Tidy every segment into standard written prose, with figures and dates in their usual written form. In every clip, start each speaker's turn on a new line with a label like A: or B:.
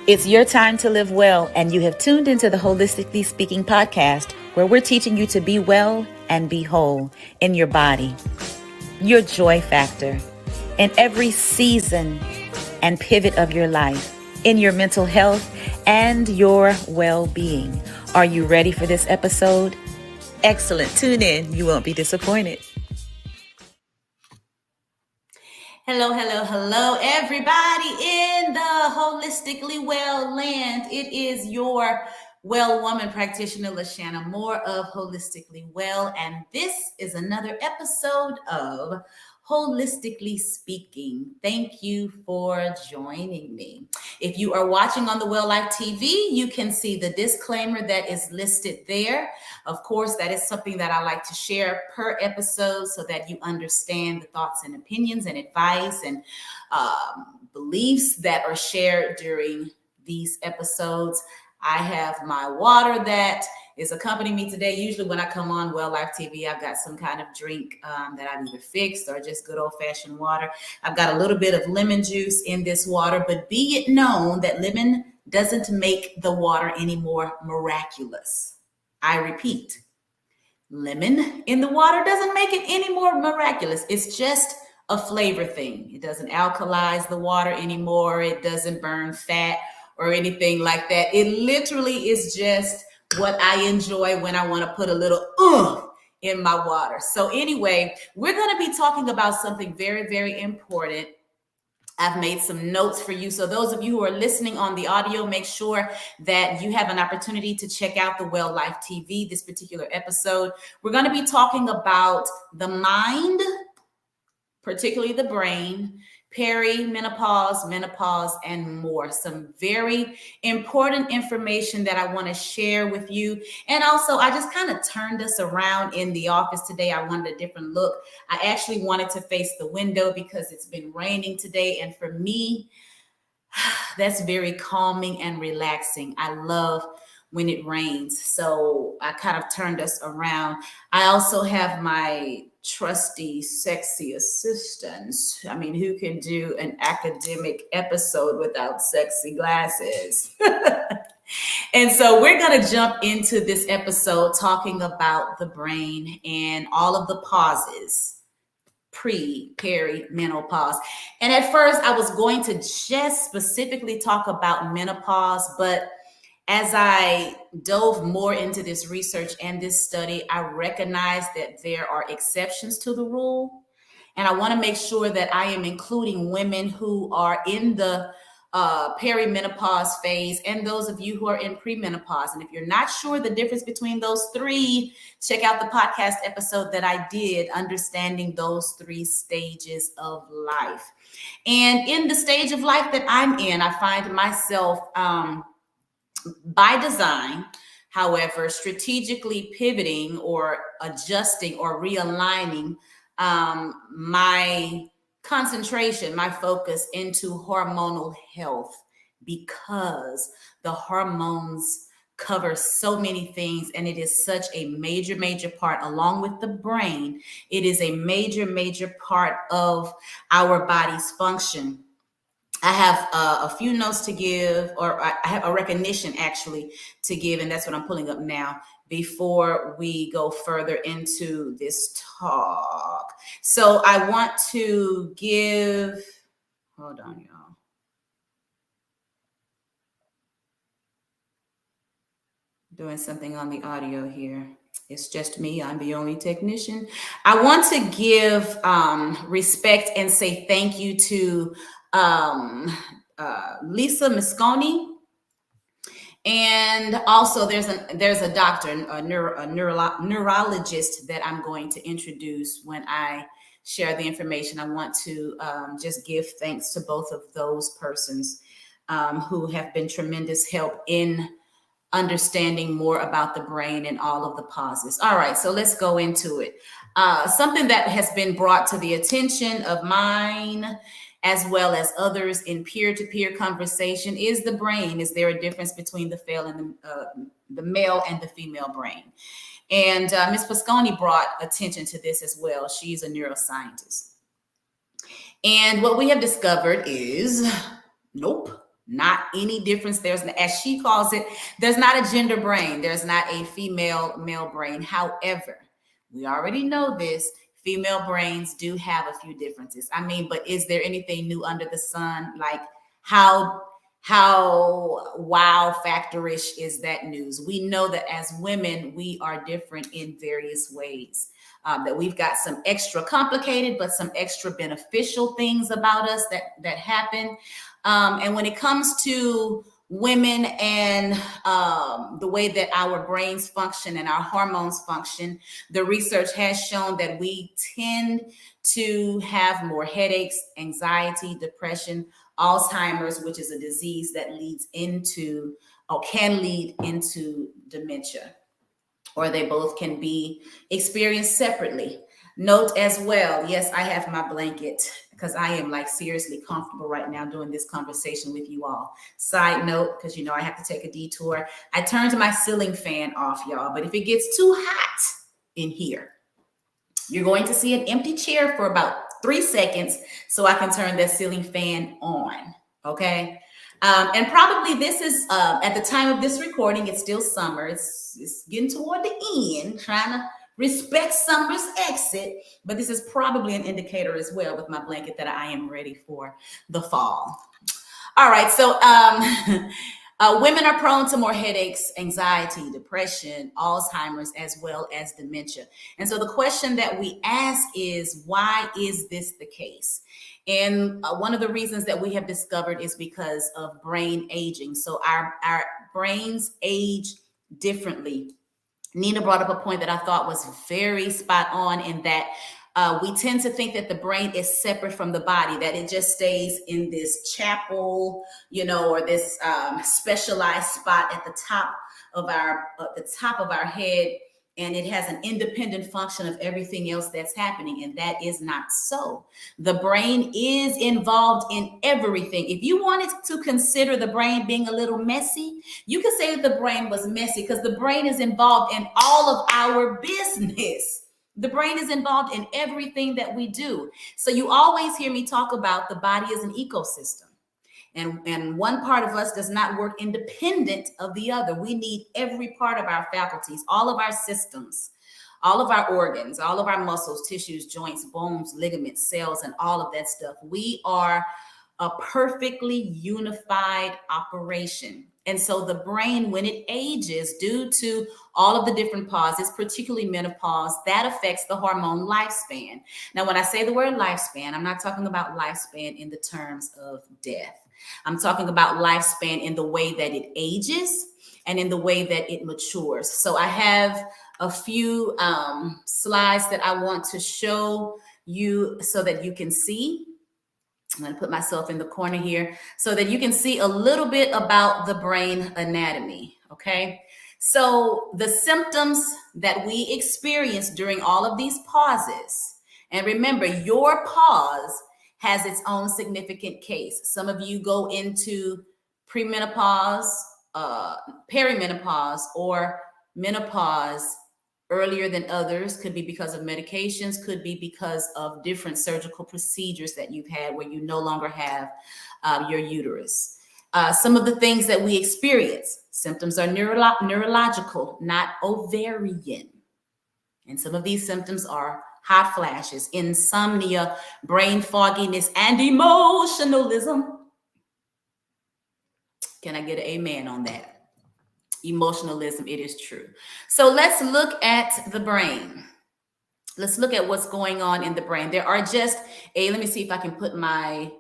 A: It's your time to live well, and you have tuned into the Holistically Speaking podcast, where we're teaching you to be well and be whole in your body, your joy factor, in every season and pivot of your life, in your mental health and your well-being. Are you ready for this episode? Excellent. Tune in. You won't be disappointed. Hello, everybody in the Holistically Well land. It is your well woman practitioner, LaShanna Moore of Holistically Well, and this is another episode of Holistically Speaking. Thank you for joining me. If you are watching on the Well Life TV, you can see the disclaimer that is listed there. Of course, that is something that I like to share per episode so that you understand the thoughts and opinions and advice and beliefs that are shared during these episodes. I have my water that is accompanying me today. Usually when I come on Well Life TV, I've got some kind of drink that I've either fixed or just good old-fashioned water. I've got a little bit of lemon juice in this water, but be it known that lemon doesn't make the water any more miraculous. I repeat, lemon in the water doesn't make it any more miraculous. It's just a flavor thing. It doesn't alkalize the water anymore. It doesn't burn fat or anything like that. It literally is just what I enjoy when I want to put a little in my water. So anyway, we're going to be talking about something very, very important. I've made some notes for you. So those of you who are listening on the audio, make sure that you have an opportunity to check out the Well Life TV, this particular episode. We're going to be talking about the mind, particularly the brain, Peri, menopause, and more. Some very important information that I want to share with you. And also, I just kind of turned us around in the office today. I wanted a different look. I actually wanted to face the window because it's been raining today. And for me, that's very calming and relaxing. I love when it rains. So I kind of turned us around. I also have my trusty, sexy assistants. I mean, who can do an academic episode without sexy glasses? And so we're going to jump into this episode talking about the brain and all of the pauses, peri, menopause. And at first I was going to just specifically talk about menopause, but as I dove more into this research and this study, I recognized that there are exceptions to the rule. And I want to make sure that I am including women who are in the perimenopause phase and those of you who are in premenopause. And if you're not sure the difference between those three, check out the podcast episode that I did, Understanding Those Three Stages of Life. And in the stage of life that I'm in, I find myself by design, however, strategically pivoting or adjusting or realigning my concentration, my focus into hormonal health, because the hormones cover so many things and it is such a major part, along with the brain. It is a major part of our body's function. I have a few notes to give, or I have a recognition actually to give, and that's what I'm pulling up now before we go further into this talk. So I want to give, hold on, y'all. Doing something on the audio here. It's just me. I'm the only technician. I want to give respect and say thank you to Lisa Mosconi, and also there's a doctor, a neurologist that I'm going to introduce when I share the information. I want to just give thanks to both of those persons who have been tremendous help in understanding more about the brain and all of the pauses. All right, so let's go into it. Something that has been brought to the attention of mine as well as others in peer-to-peer conversation is the brain. Is there a difference between the male and the female brain? And Ms. Pasconi brought attention to this as well. She's a neuroscientist. And what we have discovered is, nope, Not any difference. There's, as she calls it, there's not a gender brain. There's not a female male brain. However, we already know this. Female brains do have a few differences. I mean, but is there anything new under the sun? Like how wow factorish is that news? We know that as women, we are different in various ways. That we've got some extra complicated, but some extra beneficial things about us that happen. And when it comes to women and the way that our brains function and our hormones function, the research has shown that we tend to have more headaches, anxiety, depression, Alzheimer's, which is a disease that leads into or can lead into dementia, or they both can be experienced separately. Note as well, yes, I have my blanket because I am like seriously comfortable right now doing this conversation with you all. Side note, because you know I have to take a detour, I turned my ceiling fan off, y'all, but if it gets too hot in here, you're going to see an empty chair for about 3 seconds so I can turn that ceiling fan on, okay? And probably this is, at the time of this recording, it's still summer. It's getting toward the end, trying to respect summer's exit, but this is probably an indicator as well with my blanket that I am ready for the fall. All right, so women are prone to more headaches, anxiety, depression, Alzheimer's, as well as dementia. And so the question that we ask is, why is this the case? And one of the reasons that we have discovered is because of brain aging. So our brains age differently. Nina brought up a point that I thought was very spot on, in that we tend to think that the brain is separate from the body, that it just stays in this chapel, you know, or this specialized spot at the top of our head, and it has an independent function of everything else that's happening. And that is not so. The brain is involved in everything. If you wanted to consider the brain being a little messy, you could say that the brain was messy, because the brain is involved in all of our business. The brain is involved in everything that we do. So you always hear me talk about the body as an ecosystem. And one part of us does not work independent of the other. We need every part of our faculties, all of our systems, all of our organs, all of our muscles, tissues, joints, bones, ligaments, cells, and all of that stuff. We are a perfectly unified operation. And so the brain, when it ages, due to all of the different pauses, particularly menopause, that affects the hormone lifespan. Now, when I say the word lifespan, I'm not talking about lifespan in the terms of death. I'm talking about lifespan in the way that it ages and in the way that it matures. So I have a few slides that I want to show you so that you can see. I'm going to put myself in the corner here so that you can see a little bit about the brain anatomy, okay? So the symptoms that we experience during all of these pauses, and remember, your pause has its own significant case. Some of you go into premenopause, perimenopause, or menopause earlier than others. Could be because of medications, could be because of different surgical procedures that you've had where you no longer have your uterus. Some of the things that we experience, symptoms are neurological, not ovarian. And some of these symptoms are hot flashes, insomnia, brain fogginess, and emotionalism. Can I get an amen on that? Emotionalism, it is true. So let's look at the brain. Let's look at what's going on in the brain. There are just let me see if I can put my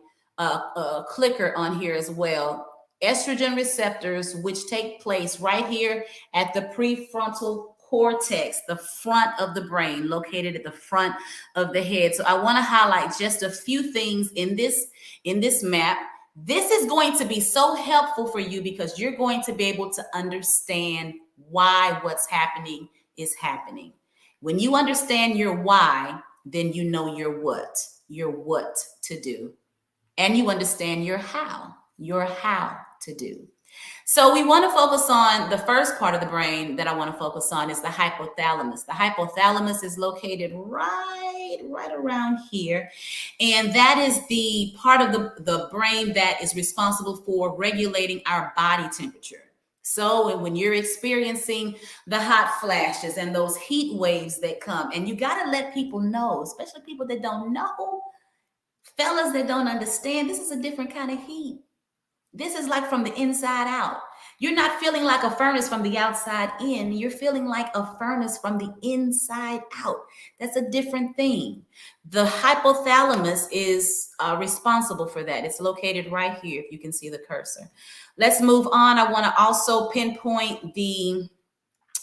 A: clicker on here as well. Estrogen receptors, which take place right here at the prefrontal cortex, the front of the brain, located at the front of the head. So I want to highlight just a few things in this map. This is going to be so helpful for you because you're going to be able to understand why what's happening is happening. When you understand your why, then you know your what to do. And you understand your how to do. So we want to focus on the first part of the brain that I want to focus on is the hypothalamus. The hypothalamus is located right located right around here. And that is the part of the brain that is responsible for regulating our body temperature. So when you're experiencing the hot flashes and those heat waves that come, and you got to let people know, especially people that don't know, fellas that don't understand, this is a different kind of heat. This is like from the inside out. You're not feeling like a furnace from the outside in. You're feeling like a furnace from the inside out. That's a different thing. The hypothalamus is responsible for that. It's located right here, if you can see the cursor. Let's move on. I want to also pinpoint the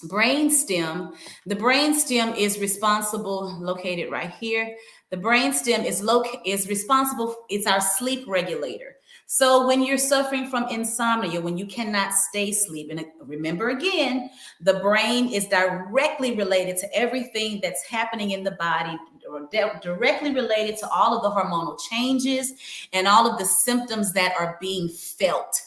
A: brainstem. The brainstem is responsible, located right here. The brainstem is responsible. It's our sleep regulator. So when you're suffering from insomnia, when you cannot stay asleep, and remember again, the brain is directly related to everything that's happening in the body, or directly related to all of the hormonal changes and all of the symptoms that are being felt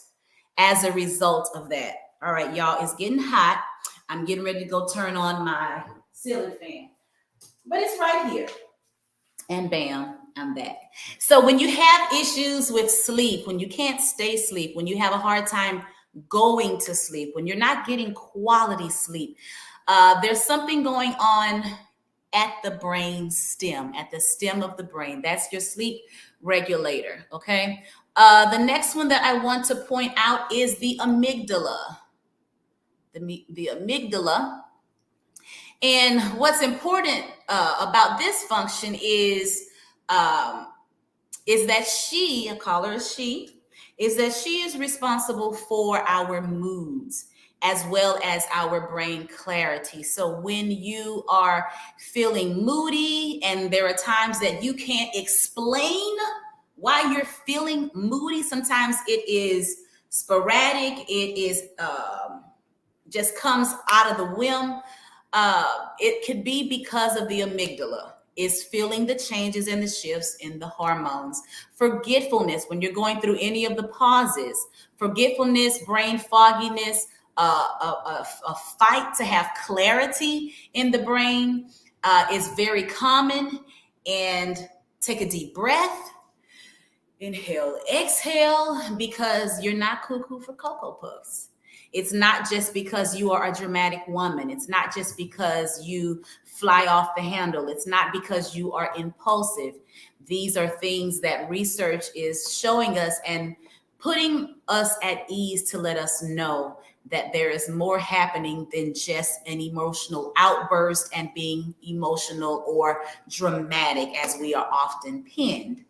A: as a result of that. All right, y'all, it's getting hot. I'm getting ready to go turn on my ceiling fan, but it's right here. And bam, I'm back. So when you have issues with sleep, when you can't stay asleep, when you have a hard time going to sleep, when you're not getting quality sleep, there's something going on at the brain stem, at the stem of the brain. That's your sleep regulator, okay? The next one that I want to point out is the amygdala. The amygdala. And what's important about this function is that she, I call her a she, is that she is responsible for our moods as well as our brain clarity. So when you are feeling moody and there are times that you can't explain why you're feeling moody, sometimes it is sporadic, it is just comes out of the whim. It could be because of the amygdala is feeling the changes and the shifts in the hormones. Forgetfulness, when you're going through any of the pauses, forgetfulness, brain fogginess, a fight to have clarity in the brain is very common. And take a deep breath. Inhale, exhale, because you're not cuckoo for Cocoa Puffs. It's not just because you are a dramatic woman. It's not just because you fly off the handle. It's not because you are impulsive. These are things that research is showing us and putting us at ease to let us know that there is more happening than just an emotional outburst and being emotional or dramatic as we are often pinned.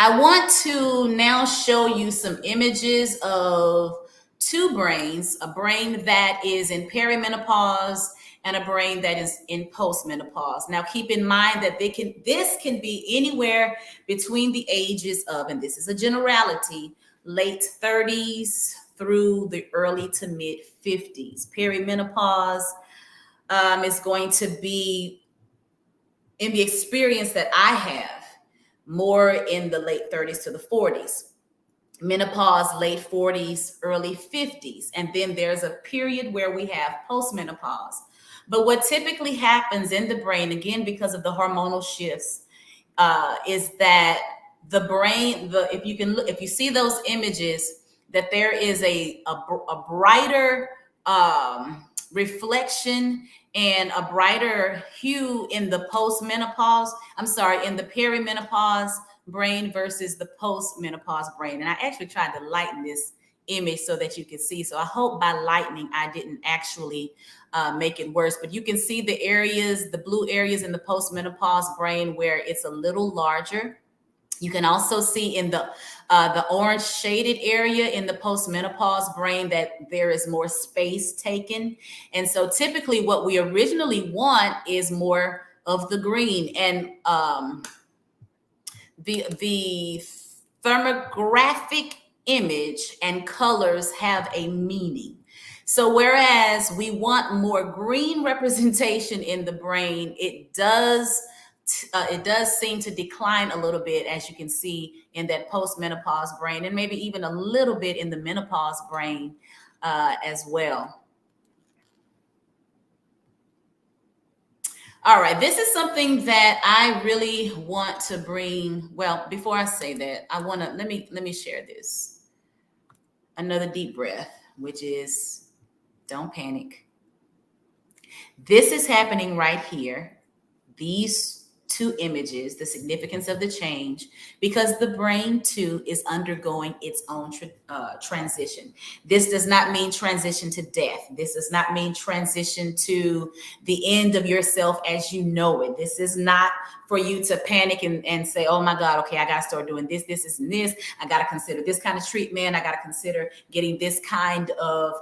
A: I want to now show you some images of two brains, a brain that is in perimenopause and a brain that is in postmenopause. Now, keep in mind that this can be anywhere between the ages of, and this is a generality, late 30s through the early to mid 50s. Perimenopause is going to be, in the experience that I have, more in the late 30s to the 40s. Menopause, late 40s, early 50s. And then there's a period where we have postmenopause. But what typically happens in the brain, again, because of the hormonal shifts, is that the brain, if you see those images, that there is a brighter reflection and a brighter hue in the in the perimenopause brain versus the postmenopause brain. And I actually tried to lighten this image so that you can see. So I hope by lightening, I didn't actually make it worse, but you can see the areas, the blue areas in the postmenopause brain where it's a little larger. You can also see in the orange shaded area in the postmenopause brain that there is more space taken. And so typically what we originally want is more of the green. And the thermographic image and colors have a meaning. So whereas we want more green representation in the brain, it does seem to decline a little bit, as you can see in that postmenopause brain, and maybe even a little bit in the menopause brain as well. All right, this is something that I really want to bring. Well, before I say that, I want to let me share this. Another deep breath, which is don't panic. This is happening right here. These two images, the significance of the change, because the brain too is undergoing its own transition. This does not mean transition to death. This does not mean transition to the end of yourself as you know it. This is not for you to panic and say, oh my God, okay, I got to start doing this, and this. I got to consider this kind of treatment. I got to consider getting this kind of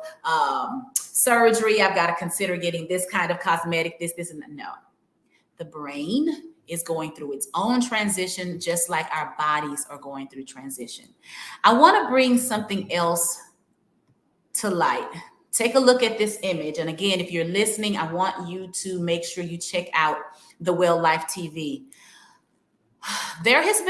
A: surgery. I've got to consider getting this kind of cosmetic, this, and that. No. The brain is going through its own transition, just like our bodies are going through transition. I want to bring something else to light. Take a look at this image. And again, if you're listening, I want you to make sure you check out the Well Life TV. There has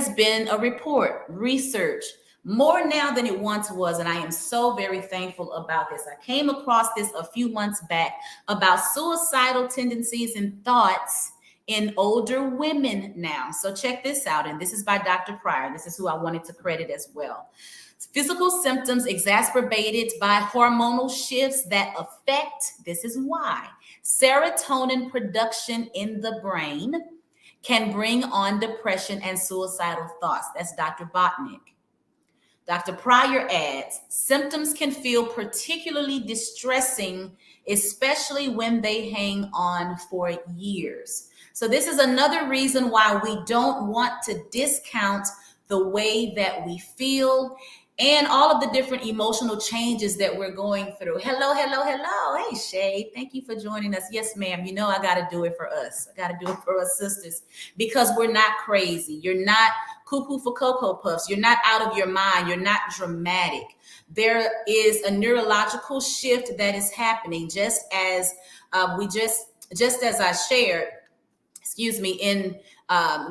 A: been a report, research, more now than it once was. And I am so very thankful about this. I came across this a few months back about suicidal tendencies and thoughts in older women now. So check this out. And this is by Dr. Pryor. This is who I wanted to credit as well. Physical symptoms exacerbated by hormonal shifts that affect, this is why, serotonin production in the brain can bring on depression and suicidal thoughts. That's Dr. Botnick. Dr. Pryor adds, symptoms can feel particularly distressing, especially when they hang on for years. So this is another reason why we don't want to discount the way that we feel and all of the different emotional changes that we're going through. Hello, hello, hello. Hey, Shay, thank you for joining us. Yes, ma'am. You know I got to do it for us. I got to do it for us sisters because we're not crazy. You're not cuckoo for Cocoa Puffs. You're not out of your mind. You're not dramatic. There is a neurological shift that is happening, just as I shared, in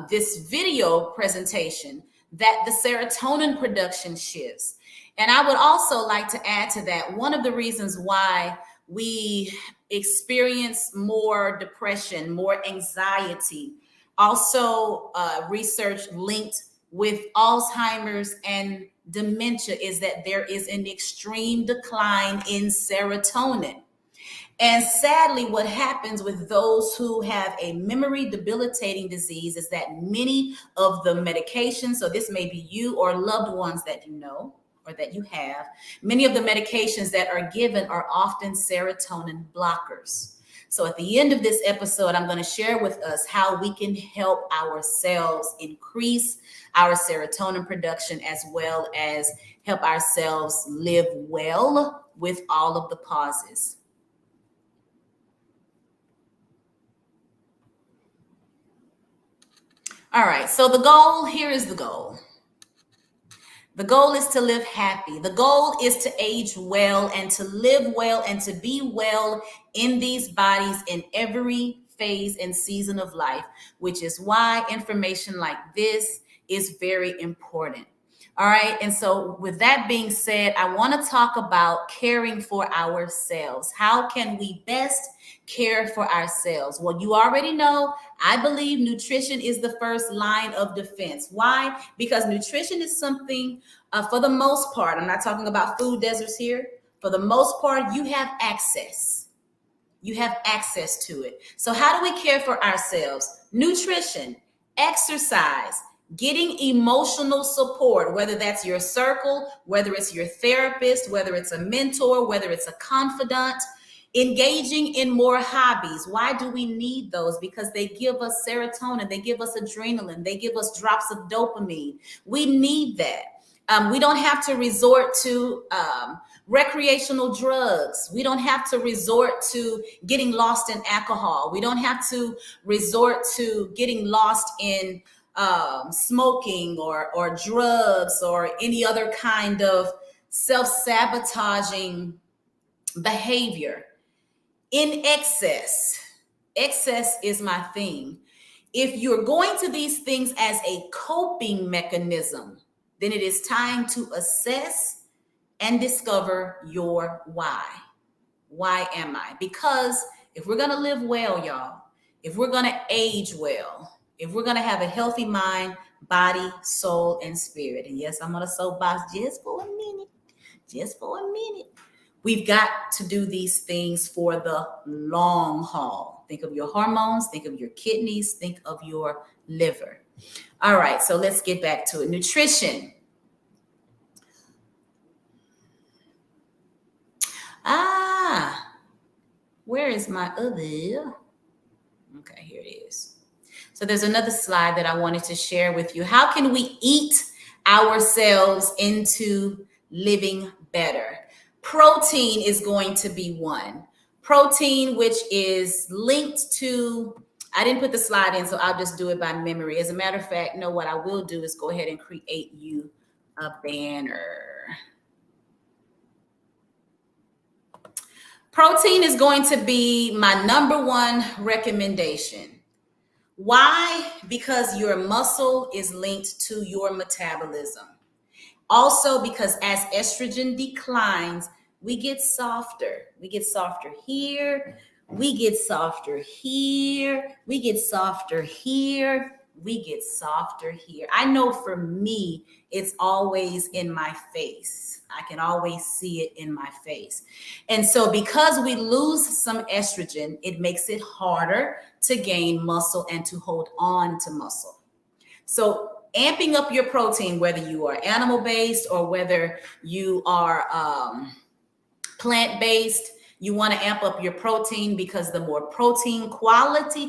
A: this video presentation, that the serotonin production shifts. And I would also like to add to that, one of the reasons why we experience more depression, more anxiety, also research linked with Alzheimer's and dementia, is that there is an extreme decline in serotonin. And sadly, what happens with those who have a memory debilitating disease is that many of the medications, so this may be you or loved ones that you know or that you have, many of the medications that are given are often serotonin blockers. So at the end of this episode, I'm going to share with us how we can help ourselves increase our serotonin production, as well as help ourselves live well with all of the pauses. All right, so the goal, here is the goal. The goal is to live happy. The goal is to age well and to live well and to be well in these bodies in every phase and season of life, which is why information like this is very important. All right. And so with that being said, I want to talk about caring for ourselves. How can we best care for ourselves? Well, you already know, I believe nutrition is the first line of defense. Why? Because nutrition is something, for the most part, I'm not talking about food deserts here. For the most part, you have access. You have access to it. So how do we care for ourselves? Nutrition, exercise, getting emotional support, whether that's your circle, whether it's your therapist, whether it's a mentor, whether it's a confidant, engaging in more hobbies. Why do we need those? Because they give us serotonin, they give us adrenaline, they give us drops of dopamine. We need that. We don't have to resort to recreational drugs. We don't have to resort to getting lost in alcohol. We don't have to resort to getting lost in smoking or drugs or any other kind of self-sabotaging behavior. In excess is my theme. If you're going to these things as a coping mechanism, then it is time to assess and discover your why. Why am I? Because if we're going to live well, y'all, if we're going to age well, if we're going to have a healthy mind, body, soul, and spirit, and yes, I'm on a soapbox just for a minute, just for a minute. We've got to do these things for the long haul. Think of your hormones, think of your kidneys, think of your liver. All right, so let's get back to it. Nutrition. Where is my other? Okay, here it is. So there's another slide that I wanted to share with you. How can we eat ourselves into living better? Protein is going to be one. Protein, which is linked to, I didn't put the slide in, so I'll just do it by memory. As a matter of fact, no, what I will do is go ahead and create you a banner. Protein is going to be my number one recommendation. Why? Because your muscle is linked to your metabolism. Also, because as estrogen declines, we get softer. We get softer here. We get softer here. We get softer here. We get softer here. I know for me, it's always in my face. I can always see it in my face. And so because we lose some estrogen, it makes it harder to gain muscle and to hold on to muscle. So amping up your protein, whether you are animal-based or whether you are plant-based, you want to amp up your protein, because the more protein, quality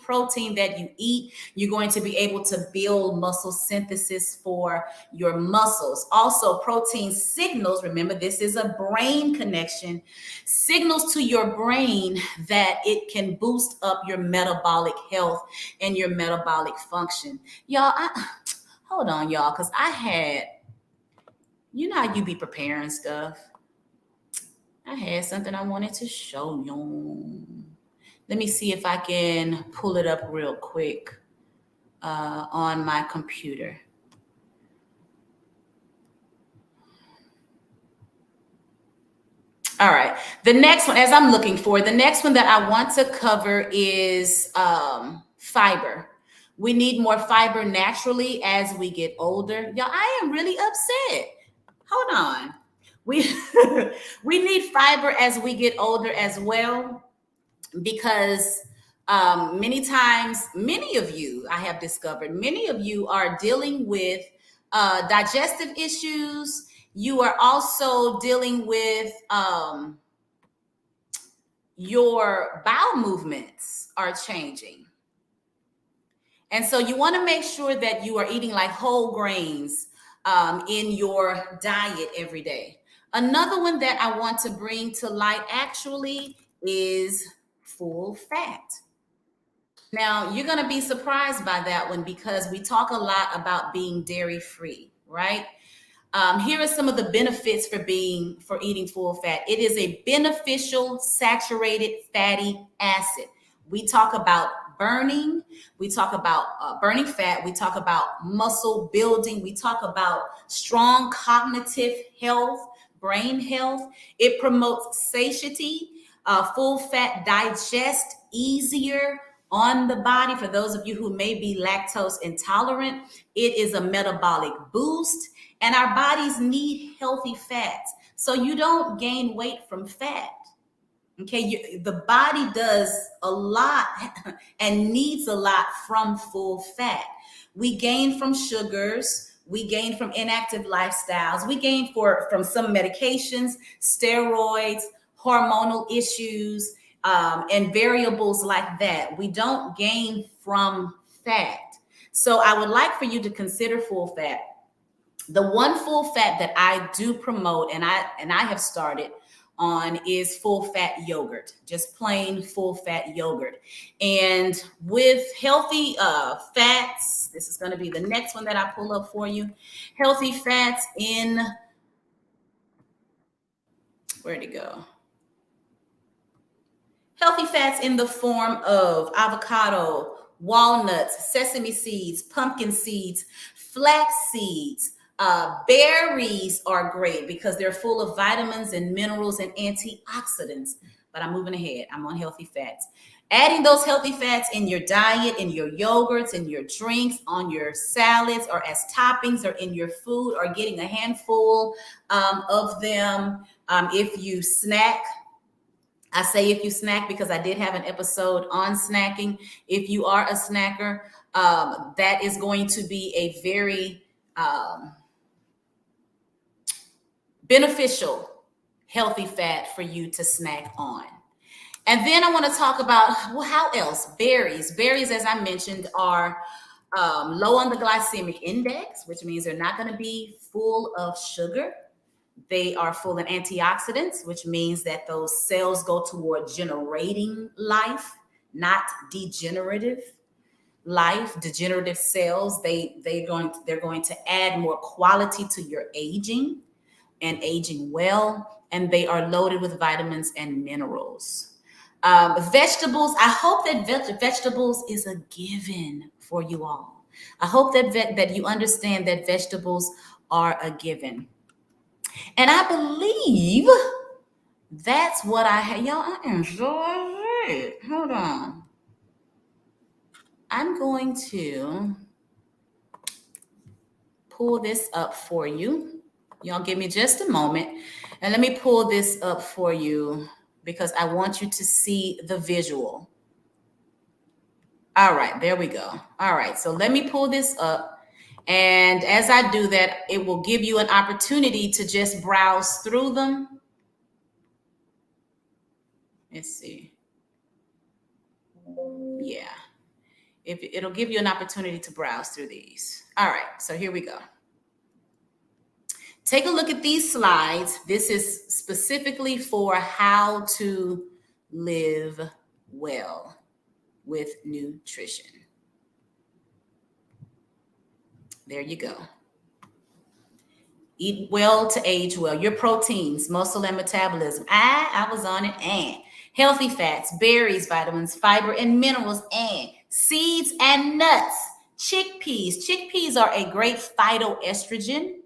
A: protein that you eat, you're going to be able to build muscle synthesis for your muscles. Also, protein signals, remember this is a brain connection, signals to your brain that it can boost up your metabolic health and your metabolic function. Y'all, hold on, y'all, because I had, you know how you be preparing stuff. I had something I wanted to show you. Let me see if I can pull it up real quick on my computer. All right. The next one, as I'm looking for, the next one that I want to cover is fiber. We need more fiber naturally as we get older. Y'all, I am really upset. Hold on. We need fiber as we get older as well, because many times, many of you, I have discovered, many of you are dealing with digestive issues. You are also dealing with your bowel movements are changing. And so you want to make sure that you are eating like whole grains in your diet every day. Another one that I want to bring to light actually is full fat. Now, you're going to be surprised by that one, because we talk a lot about being dairy free, right? Here are some of the benefits for eating full fat. It is a beneficial saturated fatty acid. We talk about burning. We talk about burning fat. We talk about muscle building. We talk about strong cognitive health, brain health. It promotes satiety. Full fat digest easier on the body. For those of you who may be lactose intolerant, it is a metabolic boost, and our bodies need healthy fats. So you don't gain weight from fat. Okay, the body does a lot and needs a lot from full fat. We gain from sugars. We gain from inactive lifestyles. We gain from some medications, steroids, hormonal issues, and variables like that. We don't gain from fat. So I would like for you to consider full fat. The one full fat that I do promote, and I have started on, is full fat yogurt, just plain full fat yogurt. And with healthy fats, this is going to be the next one that I pull up for you. Healthy fats in, where'd it go? Healthy fats in the form of avocado, walnuts, sesame seeds, pumpkin seeds, flax seeds. Berries are great because they're full of vitamins and minerals and antioxidants. but I'm moving ahead. I'm on healthy fats. Adding those healthy fats in your diet, in your yogurts, in your drinks, on your salads, or as toppings, or in your food, or getting a handful of them. If you snack, I say if you snack because I did have an episode on snacking. If you are a snacker, that is going to be a very beneficial, healthy fat for you to snack on. And then I want to talk about, well, how else? Berries. Berries, as I mentioned, are low on the glycemic index, which means they're not going to be full of sugar. They are full of antioxidants, which means that those cells go toward generating life, not degenerative life. Degenerative cells, they're going to add more quality to your aging and aging well, and they are loaded with vitamins and minerals. Vegetables, I hope that vegetables is a given for you all. I hope that you understand that vegetables are a given. And I believe that's what I had. Y'all, I am so afraid. Hold on. I'm going to pull this up for you. Y'all give me just a moment. And let me pull this up for you because I want you to see the visual. All right, there we go. All right, so let me pull this up. And as I do that, it will give you an opportunity to just browse through them. Let's see. Yeah, it'll give you an opportunity to browse through these. All right, so here we go. Take a look at these slides. This is specifically for how to live well with nutrition. There you go. Eat well to age well. Your proteins, muscle and metabolism. I was on it. And healthy fats, berries, vitamins, fiber, and minerals, and seeds and nuts. Chickpeas. Chickpeas are a great phytoestrogen.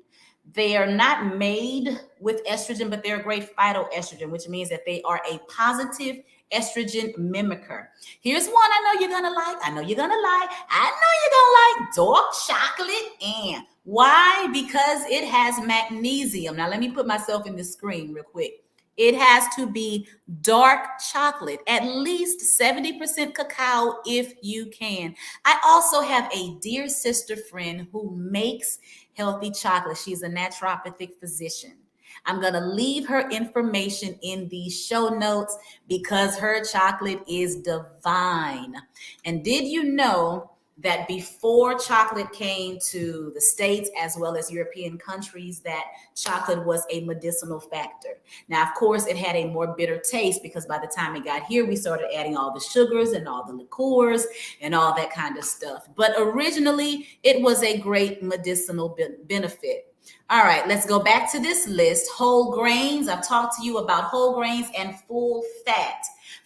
A: They are not made with estrogen, but they're a great phytoestrogen, which means that they are a positive estrogen mimicker. Here's one I know you're gonna like. I know you're gonna like. I know you're gonna like dark chocolate. And why? Because it has magnesium. Now let me put myself in the screen real quick. It has to be dark chocolate, at least 70% cacao if you can. I also have a dear sister friend who makes healthy chocolate. She's a naturopathic physician. I'm going to leave her information in the show notes because her chocolate is divine. And did you know that before chocolate came to the States as well as European countries, that chocolate was a medicinal factor? Now, of course, it had a more bitter taste because by the time it got here, we started adding all the sugars and all the liqueurs and all that kind of stuff. But originally, it was a great medicinal benefit. All right, let's go back to this list. Whole grains. I've talked to you about whole grains and full fat.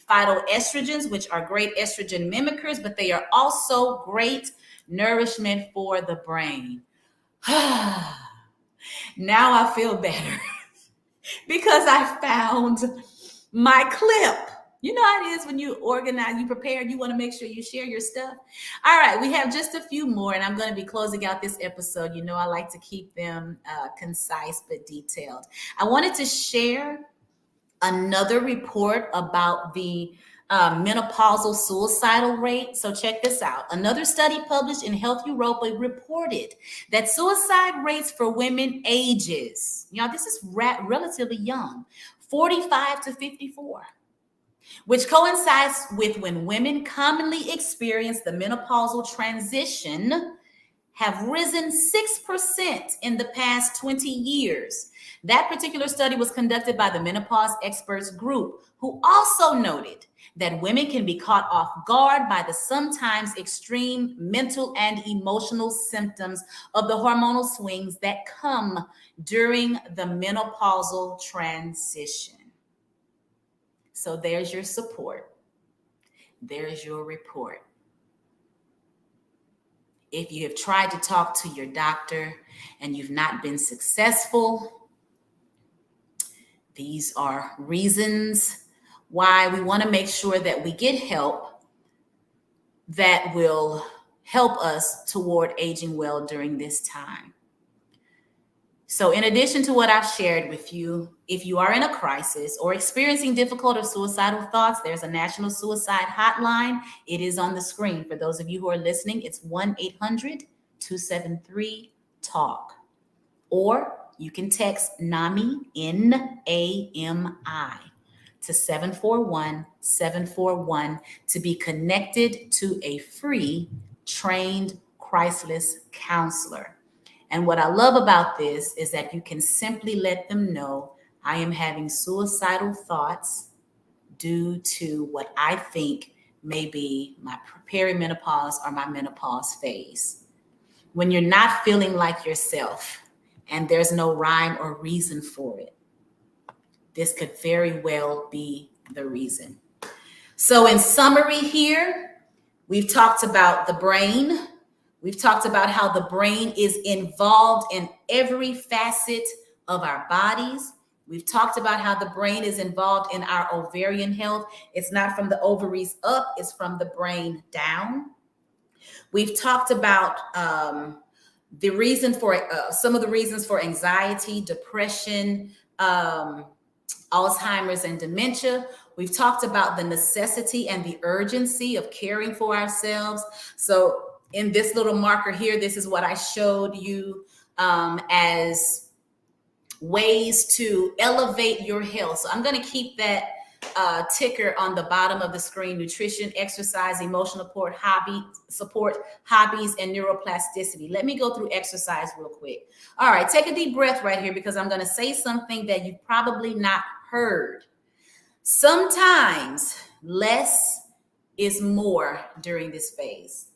A: Phytoestrogens, which are great estrogen mimickers, but they are also great nourishment for the brain. Now I feel better because I found my clip. You know how it is when you organize, you prepare, you want to make sure you share your stuff. All right, we have just a few more, and I'm going to be closing out this episode. You know, I like to keep them concise but detailed. I wanted to share another report about the menopausal suicidal rate. So check this out. Another study published in Health Europa reported that suicide rates for women ages, this is relatively young, 45 to 54, which coincides with when women commonly experience the menopausal transition, have risen 6% in the past 20 years. That particular study was conducted by the Menopause Experts Group, who also noted that women can be caught off guard by the sometimes extreme mental and emotional symptoms of the hormonal swings that come during the menopausal transition. So there's your support. There's your report. If you have tried to talk to your doctor and you've not been successful, these are reasons Why? We want to make sure that we get help that will help us toward aging well during this time. So in addition to what I've shared with you, if you are in a crisis or experiencing difficult or suicidal thoughts, there's a national suicide hotline. It is on the screen. For those of you who are listening, it's 1-800-273-TALK. Or you can text NAMI, NAMI, to 741-741 to be connected to a free trained crisis counselor. And what I love about this is that you can simply let them know, I am having suicidal thoughts due to what I think may be my perimenopause or my menopause phase. When you're not feeling like yourself and there's no rhyme or reason for it, this could very well be the reason. So in summary here, we've talked about the brain. We've talked about how the brain is involved in every facet of our bodies. We've talked about how the brain is involved in our ovarian health. It's not from the ovaries up, it's from the brain down. We've talked about the reason for some of the reasons for anxiety, depression, Alzheimer's, and dementia. We've talked about the necessity and the urgency of caring for ourselves. So in this little marker here, this is what I showed you as ways to elevate your health. So I'm going to keep that ticker on the bottom of the screen: nutrition, exercise, emotional support, hobbies, and neuroplasticity. Let me go through exercise real quick. All right, take a deep breath right here, because I'm going to say something that you've probably not heard. Sometimes less is more during this phase.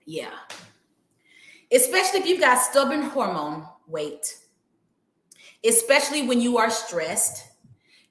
A: Yeah. Especially if you've got stubborn hormone weight, especially when you are stressed,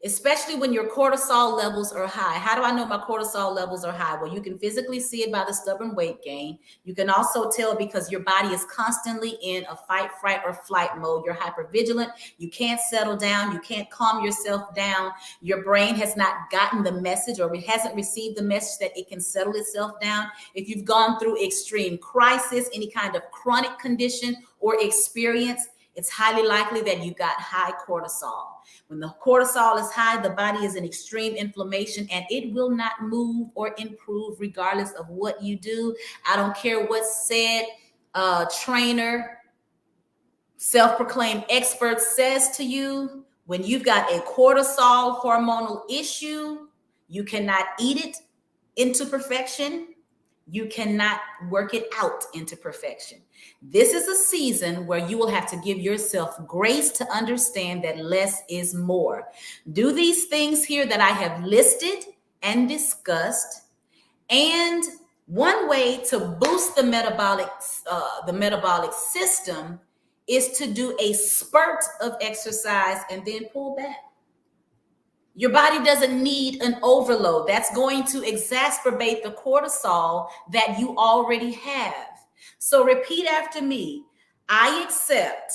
A: especially when your cortisol levels are high. How do I know my cortisol levels are high? Well, you can physically see it by the stubborn weight gain. You can also tell because your body is constantly in a fight, fright, or flight mode. You're hypervigilant. You can't settle down. You can't calm yourself down. Your brain has not gotten the message, or it hasn't received the message that it can settle itself down. If you've gone through extreme crisis, any kind of chronic condition or experience, it's highly likely that you've got high cortisol. When the cortisol is high, the body is in extreme inflammation, and it will not move or improve regardless of what you do. I don't care what said trainer, self-proclaimed expert says to you. When you've got a cortisol hormonal issue, you cannot eat it into perfection. You cannot work it out into perfection. This is a season where you will have to give yourself grace to understand that less is more. Do these things here that I have listed and discussed. And one way to boost the metabolic system is to do a spurt of exercise and then pull back. Your body doesn't need an overload. That's going to exacerbate the cortisol that you already have. So repeat after me. I accept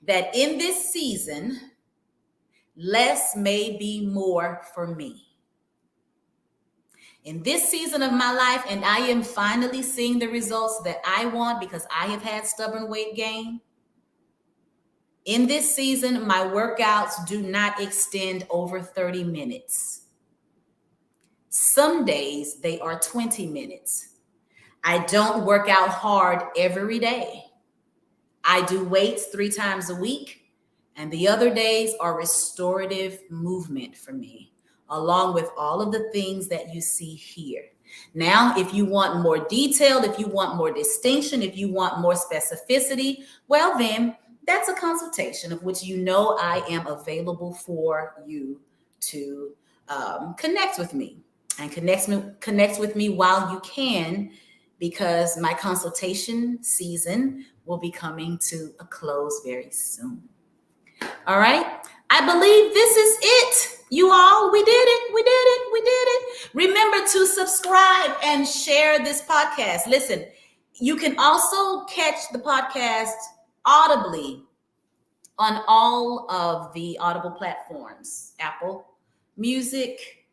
A: that in this season, less may be more for me. In this season of my life, and I am finally seeing the results that I want because I have had stubborn weight gain. In this season, my workouts do not extend over 30 minutes. Some days they are 20 minutes. I don't work out hard every day. I do weights 3 times a week, and the other days are restorative movement for me, along with all of the things that you see here. Now, if you want more detail, if you want more distinction, if you want more specificity, well then, that's a consultation of which you know I am available for you to connect with me, and connect with me while you can, because my consultation season will be coming to a close very soon. All right. I believe this is it. You all, we did it. We did it. We did it. Remember to subscribe and share this podcast. Listen, you can also catch the podcast audibly on all of the Audible platforms: Apple Music,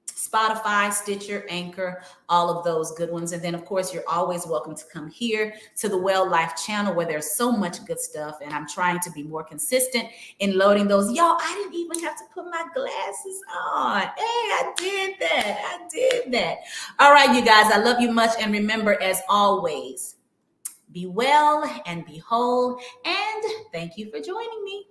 A: Spotify, Stitcher, Anchor, all of those good ones. And then, of course, you're always welcome to come here to the Well Life channel where there's so much good stuff. And I'm trying to be more consistent in loading those. Y'all, I didn't even have to put my glasses on. Hey, I did that. I did that. All right, you guys, I love you much. And remember, as always, be well and be whole. And thank you for joining me.